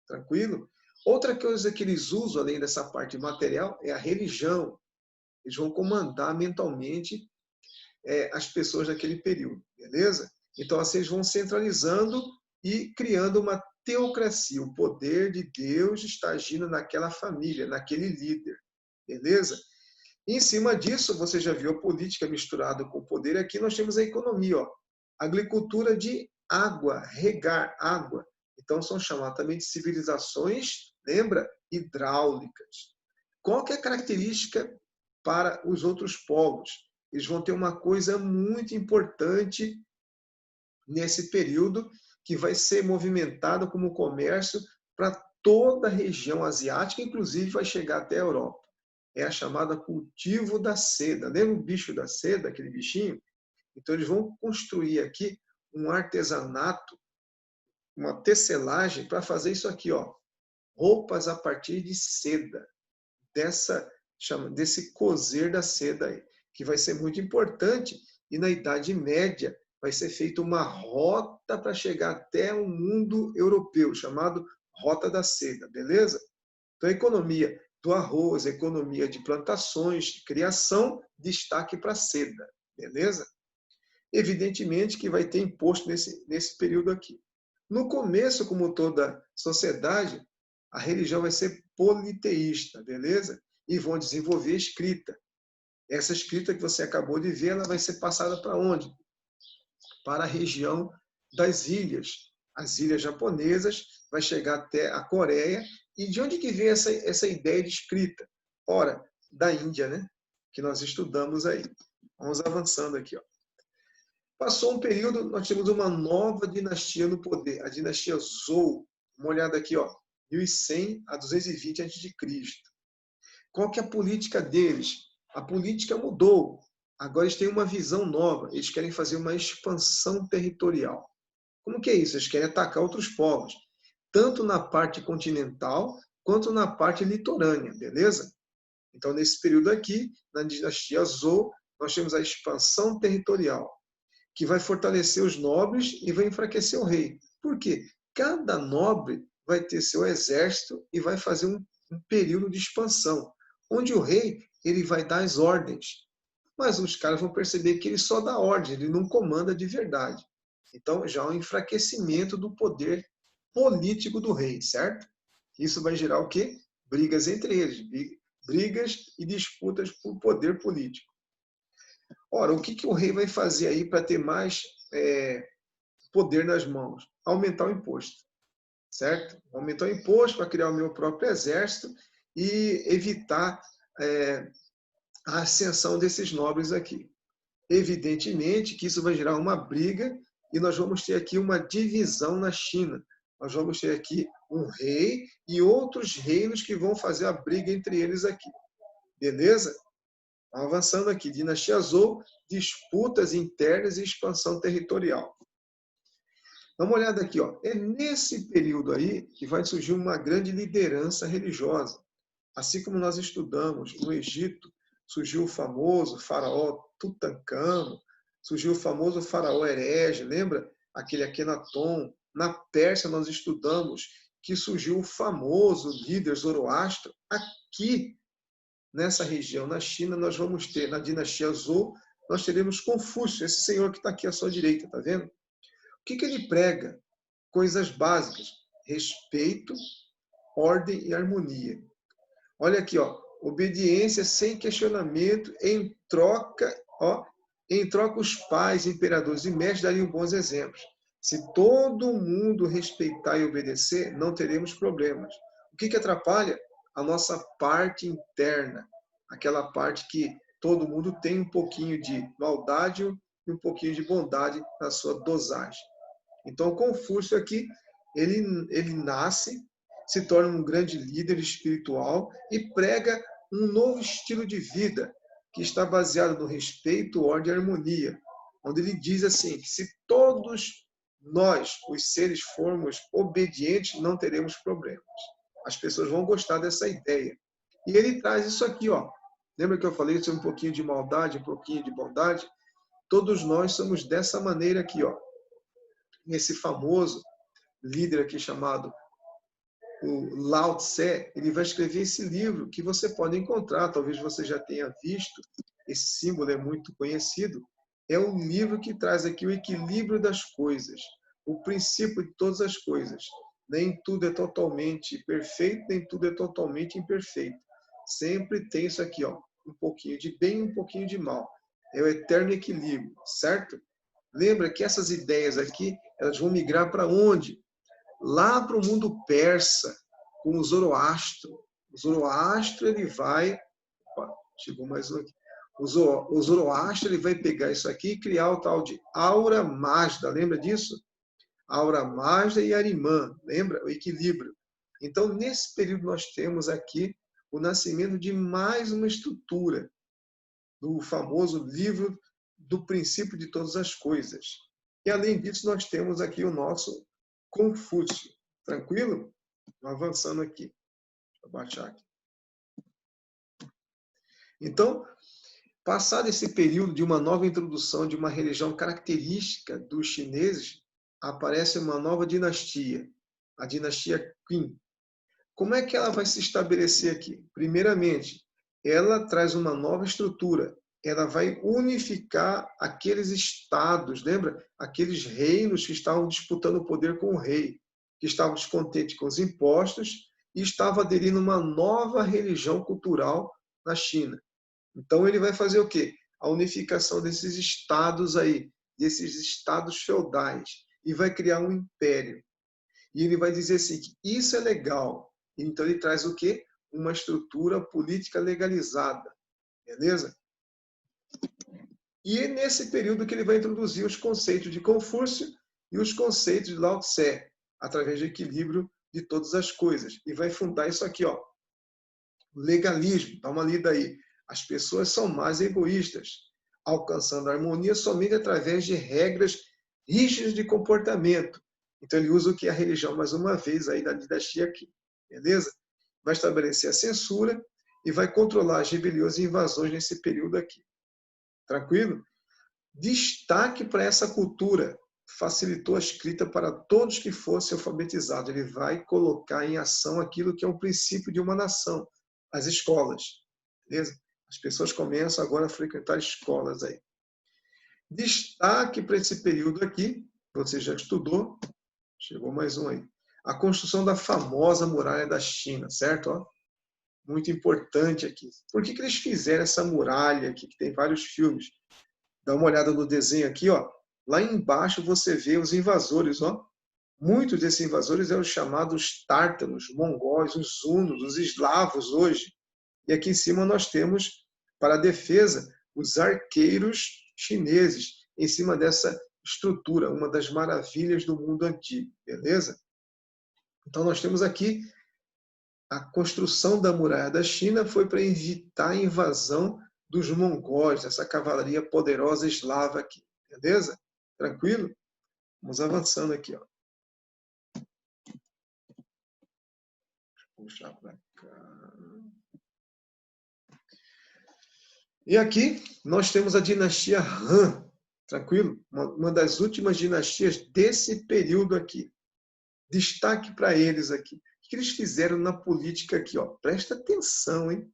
Tranquilo? Outra coisa que eles usam, além dessa parte material, é a religião. Eles vão comandar mentalmente as pessoas daquele período, beleza? Então, assim, eles vão centralizando e criando uma teocracia. O poder de Deus está agindo naquela família, naquele líder, beleza? E em cima disso, você já viu a política misturada com o poder. Aqui nós temos a economia, ó. Agricultura de água, regar água. Então, são chamadas também de civilizações, lembra? Hidráulicas. Qual que é a característica para os outros povos? Eles vão ter uma coisa muito importante nesse período que vai ser movimentado como comércio para toda a região asiática, inclusive vai chegar até a Europa. É a chamada cultivo da seda. Lembra o bicho da seda, aquele bichinho? Então eles vão construir aqui um artesanato, uma tecelagem para fazer isso aqui, ó. Roupas a partir de seda, desse cozer da seda aí. que vai ser muito importante, e na Idade Média vai ser feita uma rota para chegar até o mundo europeu, chamado Rota da Seda, beleza? Então, a economia do arroz, a economia de plantações, de criação, destaque para a seda, beleza? Evidentemente que vai ter imposto nesse período aqui. No começo, como toda sociedade, a religião vai ser politeísta, beleza? E vão desenvolver a escrita. Essa escrita que você acabou de ver, ela vai ser passada para onde? Para a região das ilhas. As ilhas japonesas, vai chegar até a Coreia. E de onde que vem essa ideia de escrita? Ora, da Índia, né? Que nós estudamos aí. Vamos avançando aqui, ó. Passou um período, nós tivemos uma nova dinastia no poder, a dinastia Zhou. Uma olhada aqui, ó, 1100 a 220 a.C. Qual que é a política deles? A política mudou. Agora eles têm uma visão nova. Eles querem fazer uma expansão territorial. Como que é isso? Eles querem atacar outros povos, tanto na parte continental quanto na parte litorânea, beleza? Então, nesse período aqui, na dinastia Zhou, nós temos a expansão territorial, que vai fortalecer os nobres e vai enfraquecer o rei. Por quê? Cada nobre vai ter seu exército e vai fazer um período de expansão, onde o rei ele vai dar as ordens. Mas os caras vão perceber que ele só dá ordem, ele não comanda de verdade. Então, já há um enfraquecimento do poder político do rei, certo? Isso vai gerar o quê? Brigas entre eles, brigas e disputas por poder político. Ora, o que o rei vai fazer aí para ter mais poder nas mãos? Aumentar o imposto, certo? Aumentar o imposto para criar o meu próprio exército e evitar a ascensão desses nobres aqui. Evidentemente que isso vai gerar uma briga e nós vamos ter aqui uma divisão na China. Nós vamos ter aqui um rei e outros reinos que vão fazer a briga entre eles aqui. Beleza? Avançando aqui, dinastia Zhou, disputas internas e expansão territorial. Dá uma olhada aqui, ó. É nesse período aí que vai surgir uma grande liderança religiosa. Assim como nós estudamos no Egito, surgiu o famoso faraó Tutancâmon, surgiu o famoso faraó herege, lembra? Aquele Akenaton. Na Pérsia nós estudamos que surgiu o famoso líder Zoroastro. Aqui, nessa região, na China, nós vamos ter, na dinastia Zhou, nós teremos Confúcio, esse senhor que está aqui à sua direita, tá vendo? O que ele prega? Coisas básicas, respeito, ordem e harmonia. Olha aqui, ó, obediência sem questionamento, em troca os pais, imperadores e mestres dariam bons exemplos. Se todo mundo respeitar e obedecer, não teremos problemas. O que atrapalha? A nossa parte interna, aquela parte que todo mundo tem um pouquinho de maldade e um pouquinho de bondade na sua dosagem. Então, Confúcio aqui, ele nasce, se torna um grande líder espiritual e prega um novo estilo de vida que está baseado no respeito, ordem e harmonia, onde ele diz assim, que se todos nós, os seres, formos obedientes, não teremos problemas. As pessoas vão gostar dessa ideia. E ele traz isso aqui, ó. Lembra que eu falei sobre um pouquinho de maldade, um pouquinho de bondade? Todos nós somos dessa maneira aqui, ó. Esse famoso líder aqui chamado o Lao Tse, ele vai escrever esse livro que você pode encontrar, talvez você já tenha visto, esse símbolo é muito conhecido, é um livro que traz aqui o equilíbrio das coisas, o princípio de todas as coisas. Nem tudo é totalmente perfeito, nem tudo é totalmente imperfeito. Sempre tem isso aqui, ó, um pouquinho de bem e um pouquinho de mal. É o eterno equilíbrio, certo? Lembra que essas ideias aqui, elas vão migrar para onde? Lá para o mundo persa, com o Zoroastro. O Zoroastro, ele vai... Opa, chegou mais um aqui. O Zoroastro, ele vai pegar isso aqui e criar o tal de Aura Mazda. Lembra disso? Aura Mazda e Arimã. Lembra? O equilíbrio. Então, nesse período, nós temos aqui o nascimento de mais uma estrutura do famoso livro do princípio de todas as coisas. E, além disso, nós temos aqui o nosso Confúcio. Tranquilo? Avançando aqui. Vou baixar aqui. Então, Passado esse período de uma nova introdução de uma religião característica dos chineses, aparece uma nova dinastia, a dinastia Qin. Como é que ela vai se estabelecer aqui? Primeiramente, ela traz uma nova estrutura. Ela vai unificar aqueles estados, lembra? Aqueles reinos que estavam disputando o poder com o rei, que estavam descontentes com os impostos e estavam aderindo a uma nova religião cultural na China. Então ele vai fazer o quê? A unificação desses estados aí, desses estados feudais, e vai criar um império. E ele vai dizer assim, que isso é legal. Então ele traz o quê? Uma estrutura política legalizada. Beleza? E é nesse período que ele vai introduzir os conceitos de Confúcio e os conceitos de Lao Tse, através do equilíbrio de todas as coisas. E vai fundar isso aqui, ó. Legalismo, dá uma lida aí. As pessoas são mais egoístas, alcançando a harmonia somente através de regras rígidas de comportamento. Então ele usa o que é a religião, mais uma vez, aí da dinastia aqui. Beleza? Vai estabelecer a censura e vai controlar as rebeliões e invasões nesse período aqui. Tranquilo? Destaque para essa cultura. Facilitou a escrita para todos que fossem alfabetizados. Ele vai colocar em ação aquilo que é um princípio de uma nação, as escolas. Beleza? As pessoas começam agora a frequentar escolas aí. Destaque para esse período aqui, você já estudou, chegou mais um aí. A construção da famosa muralha da China, certo? Ó, muito importante aqui. Por que eles fizeram essa muralha aqui, que tem vários filmes? Dá uma olhada no desenho aqui, ó. Lá embaixo você vê os invasores, ó. Muitos desses invasores eram chamados tártaros, mongóis, os hunos, os eslavos hoje. E aqui em cima nós temos, para a defesa, os arqueiros chineses, em cima dessa estrutura, uma das maravilhas do mundo antigo, beleza? Então nós temos aqui a construção da muralha da China foi para evitar a invasão dos mongóis, essa cavalaria poderosa eslava aqui, beleza? Tranquilo? Vamos avançando aqui, ó. Puxar para cá. E aqui nós temos a dinastia Han, tranquilo? Uma das últimas dinastias desse período aqui. Destaque para eles aqui. O que eles fizeram na política aqui? Ó? Presta atenção, hein?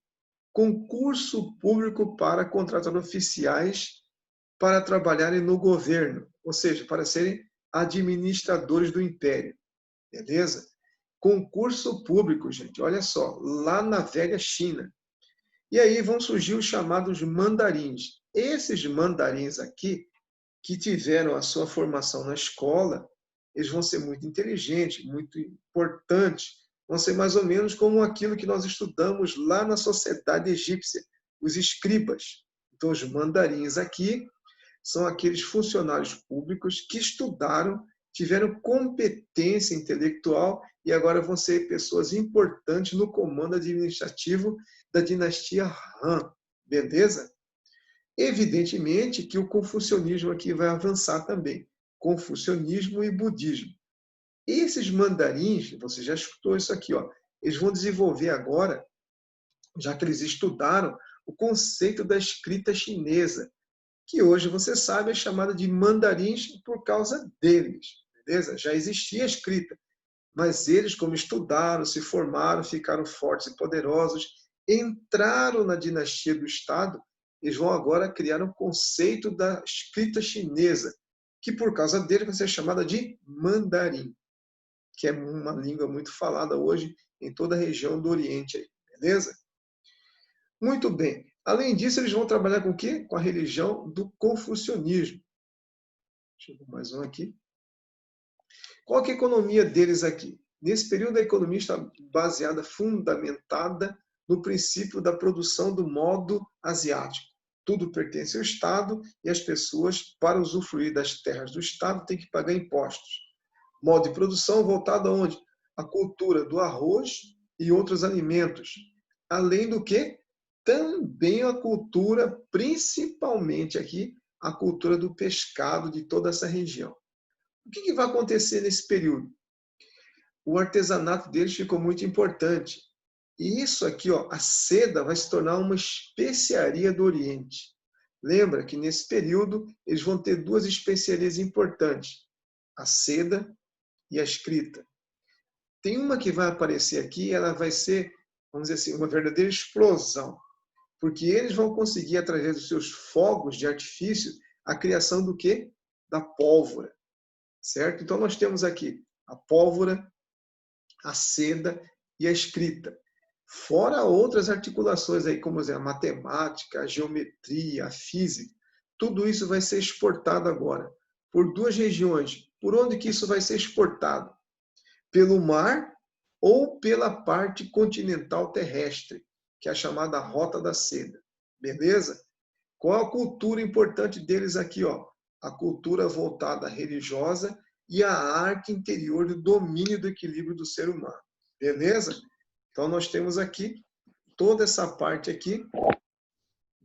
Concurso público para contratar oficiais para trabalharem no governo, ou seja, para serem administradores do império. Beleza? Concurso público, gente, olha só, lá na velha China. E aí vão surgir os chamados mandarins. Esses mandarins aqui, que tiveram a sua formação na escola, eles vão ser muito inteligentes, muito importantes, vão ser mais ou menos como aquilo que nós estudamos lá na sociedade egípcia, os escribas. Então, os mandarins aqui são aqueles funcionários públicos que estudaram, tiveram competência intelectual e agora vão ser pessoas importantes no comando administrativo da dinastia Han. Beleza? Evidentemente que o confucionismo aqui vai avançar também. Confucionismo e budismo. Esses mandarins, você já escutou isso aqui, ó, eles vão desenvolver agora, já que eles estudaram, o conceito da escrita chinesa, que hoje você sabe é chamada de mandarins por causa deles, beleza? Já existia a escrita, mas eles, como estudaram, se formaram, ficaram fortes e poderosos, entraram na dinastia do Estado, eles vão agora criar um conceito da escrita chinesa, que por causa dele vai ser chamada de mandarim, que é uma língua muito falada hoje em toda a região do Oriente, aí, beleza? Muito bem. Além disso, eles vão trabalhar com o quê? Com a religião do confucionismo. Deixa eu ver mais um aqui. Qual que é a economia deles aqui? Nesse período, a economia está baseada, fundamentada no princípio da produção do modo asiático. Tudo pertence ao Estado e as pessoas, para usufruir das terras do Estado, têm que pagar impostos. Modo de produção voltado aonde? A cultura do arroz e outros alimentos. Além do que? Também a cultura, principalmente aqui, a cultura do pescado de toda essa região. O que vai acontecer nesse período? O artesanato deles ficou muito importante. E isso aqui, ó, a seda vai se tornar uma especiaria do Oriente. Lembra que nesse período eles vão ter duas especiarias importantes, a seda e a escrita. Tem uma que vai aparecer aqui, ela vai ser, vamos dizer assim, uma verdadeira explosão, porque eles vão conseguir, através dos seus fogos de artifício, a criação do quê? Da pólvora, certo? Então nós temos aqui a pólvora, a seda e a escrita. Fora outras articulações aí, como a matemática, a geometria, a física. Tudo isso vai ser exportado agora por duas regiões. Por onde que isso vai ser exportado? Pelo mar ou pela parte continental terrestre, que é a chamada Rota da Seda. Beleza? Qual a cultura importante deles aqui? Ó? A cultura voltada à religiosa e a arte interior do domínio do equilíbrio do ser humano. Beleza? Então, nós temos aqui toda essa parte aqui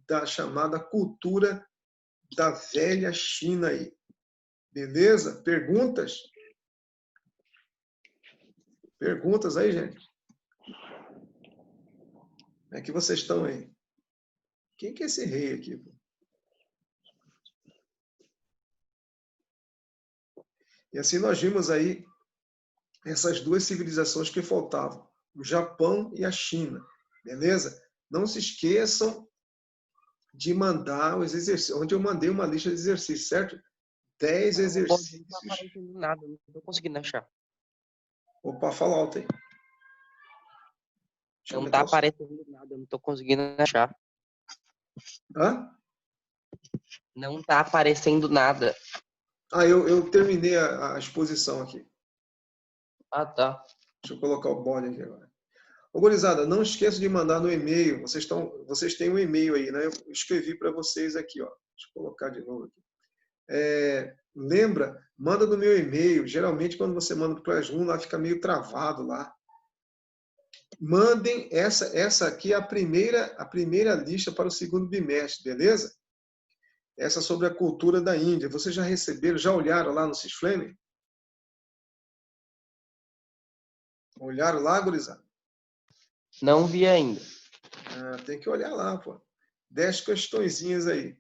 da chamada cultura da velha China aí. Beleza? Perguntas? Perguntas aí, gente? Como é que vocês estão aí? Quem que é esse rei aqui? E assim nós vimos aí essas duas civilizações que faltavam, o Japão e a China. Beleza? Não se esqueçam de mandar os exercícios, onde eu mandei uma lista de exercícios, certo? 10 exercícios. Não tá aparecendo nada, não tô conseguindo achar. Opa, fala alto aí. Não tá aparecendo nada, não tô conseguindo achar. Hã? Não tá aparecendo nada. Ah, eu terminei a exposição aqui. Ah, tá. Deixa eu colocar o bode aqui agora. Ô, gurizada, não esqueça de mandar no e-mail. Vocês têm um e-mail aí, né? Eu escrevi para vocês aqui, ó. Deixa eu colocar de novo aqui. Lembra? Manda no meu e-mail. Geralmente, quando você manda para o Classroom, lá fica meio travado lá. Mandem essa aqui é a primeira lista para o segundo bimestre, beleza? Essa sobre a cultura da Índia. Vocês já receberam, já olharam lá no Cisflame? Olharam lá, gurizada? Não vi ainda. Tem que olhar lá, pô. 10 questõezinhas aí.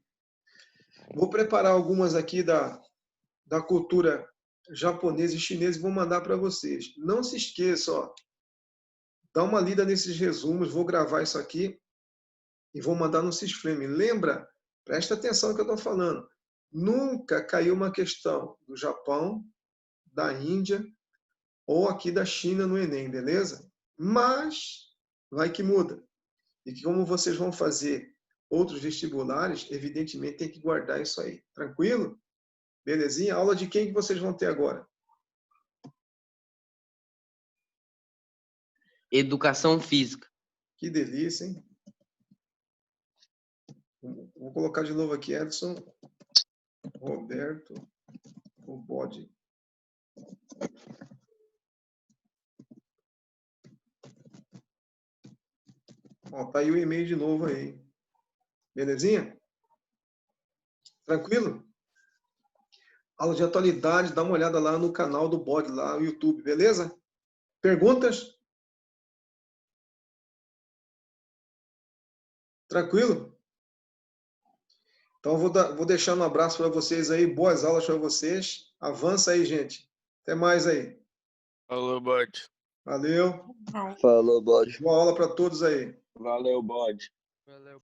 Vou preparar algumas aqui da cultura japonesa e chinesa e vou mandar para vocês. Não se esqueça, ó, dá uma lida nesses resumos, vou gravar isso aqui e vou mandar no Cisflame. Lembra? Presta atenção no que eu estou falando. Nunca caiu uma questão do Japão, da Índia ou aqui da China no Enem, beleza? Mas vai que muda. E que como vocês vão fazer outros vestibulares, evidentemente tem que guardar isso aí. Tranquilo? Belezinha? Aula de quem que vocês vão ter agora? Educação física. Que delícia, hein? Vou colocar de novo aqui, Edson, Roberto, o bode. Ó, tá aí o e-mail de novo aí. Belezinha? Tranquilo? Aula de atualidade, dá uma olhada lá no canal do bode, lá no YouTube, beleza? Perguntas? Tranquilo? Então, vou deixar um abraço para vocês aí. Boas aulas para vocês. Avança aí, gente. Até mais aí. Falou, bode. Valeu. Falou, bode. Boa aula para todos aí. Valeu, bode. Valeu.